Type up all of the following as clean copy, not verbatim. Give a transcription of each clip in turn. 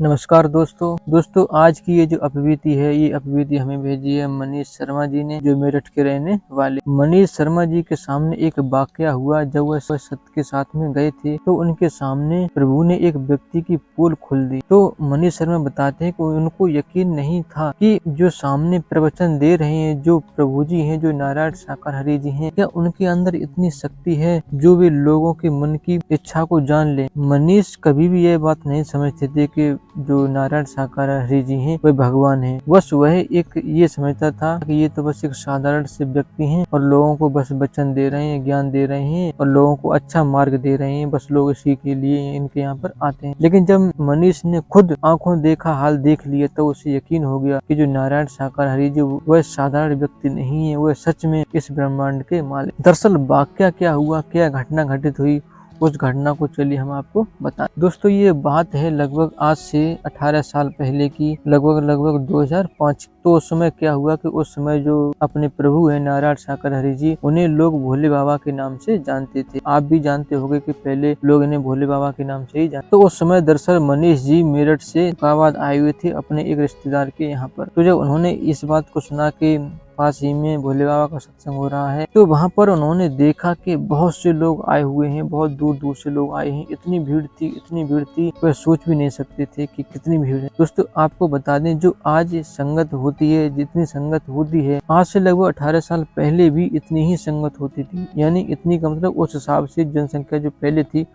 नमस्कार दोस्तों आज की ये जो अपवीति है, ये अपवीति हमें भेजी है मनीष शर्मा जी ने, जो मेरठ के रहने वाले। मनीष शर्मा जी के सामने एक वाकया हुआ। जब वह सत्य के साथ में गए थे तो उनके सामने प्रभु ने एक व्यक्ति की पोल खोल दी। तो मनीष शर्मा बताते हैं कि उनको यकीन नहीं था कि जो सामने प्रवचन दे रहे हैं, जो प्रभु जी हैं, जो नारायण साकार हरि जी हैं, क्या उनके अंदर इतनी शक्ति है जो वे लोगों के मन की इच्छा को जान ले। मनीष कभी भी यह बात नहीं समझते थे कि जो नारायण साकार हरि जी हैं वह भगवान हैं। बस वह एक ये समझता था कि ये तो बस एक साधारण से व्यक्ति हैं और लोगों को बस वचन दे रहे हैं, ज्ञान दे रहे हैं और लोगों को अच्छा मार्ग दे रहे हैं। बस लोग इसी के लिए इनके यहाँ पर आते हैं। लेकिन जब मनीष ने खुद आंखों देखा, हाल देख लिया, तो उसे यकीन हो गया कि जो नारायण साकार हरि जी वह साधारण व्यक्ति नहीं है, वह सच में इस ब्रह्मांड के मालिक। दरअसल वाकया क्या हुआ, क्या घटना घटित हुई, उस घटना को चलिए हम आपको बताएं। दोस्तों ये बात है लगभग आज से 18 साल पहले की, लगभग 2005। तो उस समय क्या हुआ कि उस समय जो अपने प्रभु है नारायण साकार हरि जी, उन्हें लोग भोले बाबा के नाम से जानते थे। आप भी जानते होंगे कि पहले लोग इन्हें भोले बाबा के नाम से ही जानते। तो उस समय दरअसल मनीष जी मेरठ से औरंगाबाद आए हुए थे अपने एक रिश्तेदार के यहाँ पर। तो जब उन्होंने इस बात को सुना कि पास ही में भोले बाबा का सत्संग हो रहा है, तो वहाँ पर उन्होंने देखा कि बहुत से लोग आए हुए हैं, बहुत दूर दूर से लोग आए हैं। इतनी भीड़ थी वह सोच भी नहीं सकते थे कि कितनी भीड़ है। दोस्तों आपको बता दें, जो आज संगत होती है, जितनी संगत होती है, आज से लगभग 18 साल पहले भी इतनी ही संगत होती थी। यानी इतनी का मतलब उस हिसाब से जनसंख्या जो पहले थी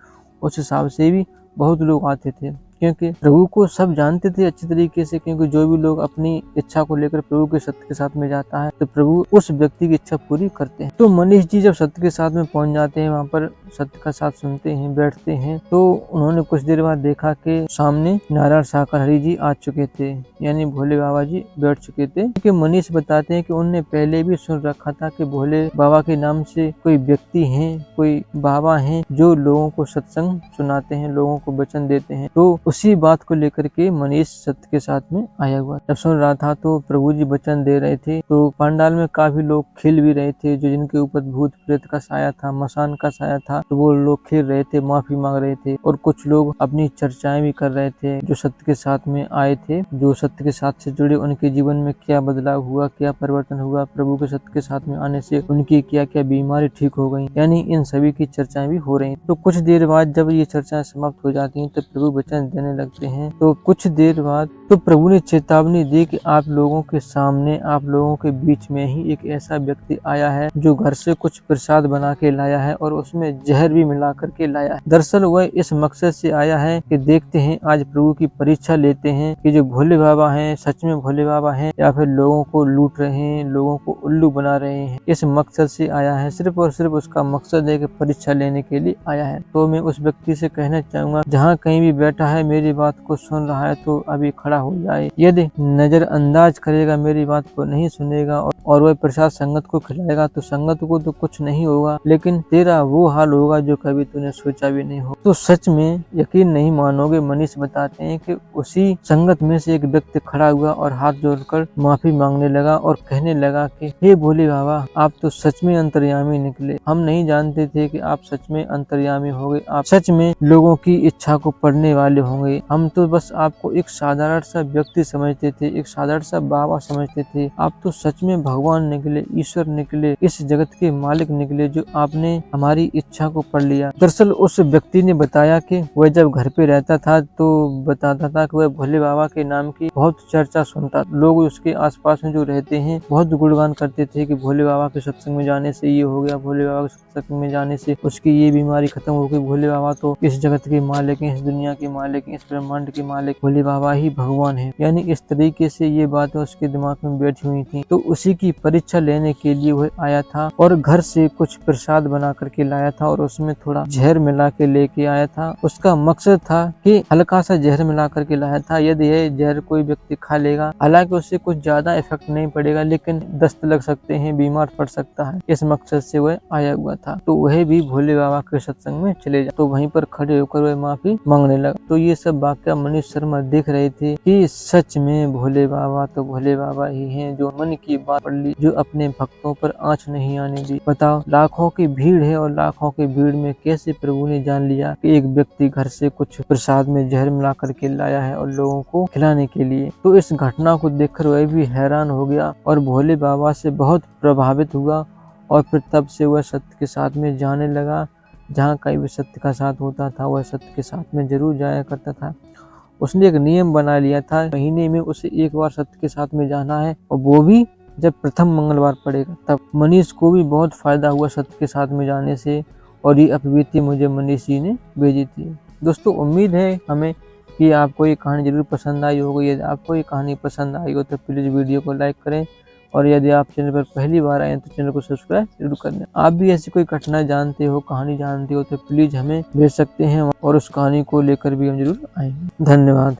उस हिसाब से भी बहुत लोग आते थे, क्योंकि प्रभु को सब जानते थे अच्छी तरीके से। क्योंकि जो भी लोग अपनी इच्छा को लेकर प्रभु के सत्य के साथ में जाता है तो प्रभु उस व्यक्ति की इच्छा पूरी करते हैं। तो मनीष जी जब सत्य के साथ में पहुंच जाते हैं, वहां पर सत्य का साथ सुनते हैं, बैठते हैं, तो उन्होंने कुछ देर बाद देखा कि सामने नारायण साकार हरि जी आ चुके थे, यानी भोले बाबा जी बैठ चुके थे। क्योंकि मनीष बताते हैं कि उन्होंने पहले भी सुन रखा था कि भोले बाबा के नाम से कोई व्यक्ति है, कोई बाबा है जो लोगों को सत्संग सुनाते हैं, लोगों को वचन देते हैं। तो उसी बात को लेकर के मनीष सत्य के साथ में आया हुआ। जब सुन रहा था तो प्रभु जी वचन दे रहे थे, तो पंडाल में काफी लोग खेल भी रहे थे। जो जिनके ऊपर भूत प्रेत का साया था, मसान का साया था, तो वो लोग खेल रहे थे, माफी मांग रहे थे। और कुछ लोग अपनी चर्चाएं भी कर रहे थे जो सत्य के साथ में आए थे, जो सत्य के साथ से जुड़े, उनके जीवन में क्या बदलाव हुआ, क्या परिवर्तन हुआ, प्रभु के सत्य के साथ में आने से उनकी क्या क्या बीमारी ठीक हो गई, यानी इन सभी की चर्चाएं भी हो रही। तो कुछ देर बाद जब ये चर्चाएं समाप्त हो जाती हैं तो प्रभु वचन देने लगते हैं। तो कुछ देर बाद तो प्रभु ने चेतावनी दी कि आप लोगों के सामने, आप लोगों के बीच में ही एक ऐसा व्यक्ति आया है जो घर से कुछ प्रसाद बना के लाया है और उसमें जहर भी मिला करके लाया है। दरअसल वह इस मकसद से आया है कि देखते हैं, आज प्रभु की परीक्षा लेते हैं कि जो भोले बाबा हैं सच में भोले बाबा हैं या फिर लोगों को लूट रहे हैं, लोगों को उल्लू बना रहे हैं। इस मकसद से आया है, सिर्फ और सिर्फ उसका मकसद है कि परीक्षा लेने के लिए आया है। तो मैं उस व्यक्ति से कहना चाहूंगा, जहाँ कहीं भी बैठा है, मेरी बात को सुन रहा है तो अभी खड़ा हो जाए। यदि नजरअंदाज करेगा, मेरी बात को नहीं सुनेगा और वह प्रसाद संगत को खिलाएगा तो संगत को तो कुछ नहीं होगा, लेकिन तेरा वो हाल होगा जो कभी तूने सोचा भी नहीं हो। तो सच में यकीन नहीं मानोगे, मनीष बताते हैं कि उसी संगत में से एक व्यक्ति खड़ा हुआ और हाथ जोड़कर माफी मांगने लगा और कहने लगा कि हे भोले बाबा, आप तो सच में अंतर्यामी निकले। हम नहीं जानते थे कि आप सच में अंतर्यामी होंगे, आप सच में लोगों की इच्छा को पढ़ने वाले होंगे। हम तो बस आपको एक साधारण सा व्यक्ति समझते थे, एक साधारण सा बाबा समझते थे। आप तो सच में भगवान निकले, ईश्वर निकले, इस जगत के मालिक निकले, जो आपने हमारी इच्छा को पढ़ लिया। दरअसल उस व्यक्ति ने बताया कि वह जब घर पे रहता था तो बताता था कि वह भोले बाबा के नाम की बहुत चर्चा सुनता। लोग उसके आसपास में जो रहते हैं बहुत गुणगान करते थे कि भोले बाबा के सत्संग में जाने से ये हो गया, भोले बाबा के सत्संग में जाने से उसकी ये बीमारी खत्म हो गई। भोले बाबा तो इस जगत के मालिक हैं, इस दुनिया के मालिक हैं, इस ब्रह्मांड के मालिक भोले बाबा ही भगवान है। यानी इस तरीके से ये बातें उसके दिमाग में बैठी हुई थी। तो उसी की परीक्षा लेने के लिए वह आया था और घर से कुछ प्रसाद बना करके लाया था और उसमें थोड़ा जहर मिला के लेके आया था। उसका मकसद था कि हल्का सा जहर मिला करके लाया था। यदि यह जहर कोई व्यक्ति खा लेगा, हालांकि उससे कुछ ज्यादा इफेक्ट नहीं पड़ेगा, लेकिन दस्त लग सकते हैं, बीमार पड़ सकता है, इस मकसद से वह आया हुआ था। तो वह भी भोले बाबा के सत्संग में चले जा। तो वहीं पर खड़े होकर वह माफी मांगने लगा। तो ये ये सब वाकया मनीष शर्मा देख रहे थे कि सच में भोले बाबा तो भोले बाबा ही हैं, जो मन की बात पढ़ ली, जो अपने भक्तों पर आँच नहीं आने दी। बताओ, लाखों की भीड़ है और लाखों की भीड़ में कैसे प्रभु ने जान लिया कि एक व्यक्ति घर से कुछ प्रसाद में जहर मिला करके लाया है और लोगों को खिलाने के लिए। तो इस घटना को देखकर वह भी हैरान हो गया और भोले बाबा से बहुत प्रभावित हुआ और फिर तब से वह सत्य के साथ में जाने लगा। जहाँ कहीं भी सत्य का साथ होता था वह सत्य के साथ में जरूर जाया करता था। उसने एक नियम बना लिया था, महीने में उसे एक बार सत्य के साथ में जाना है और वो भी जब प्रथम मंगलवार पड़ेगा तब। मनीष को भी बहुत फायदा हुआ सत्य के साथ में जाने से और ये अपवीति मुझे मनीष जी ने भेजी थी। दोस्तों, उम्मीद है हमें कि आपको ये कहानी जरूर पसंद आई होगी। यदि आपको ये कहानी पसंद आई हो तो प्लीज़ वीडियो को लाइक करें और यदि आप चैनल पर पहली बार आए तो चैनल को सब्सक्राइब जरूर कर लें। आप भी ऐसी कोई घटना जानते हो, कहानी जानते हो तो प्लीज़ हमें भेज सकते हैं और उस कहानी को लेकर भी हम जरूर आएंगे। धन्यवाद।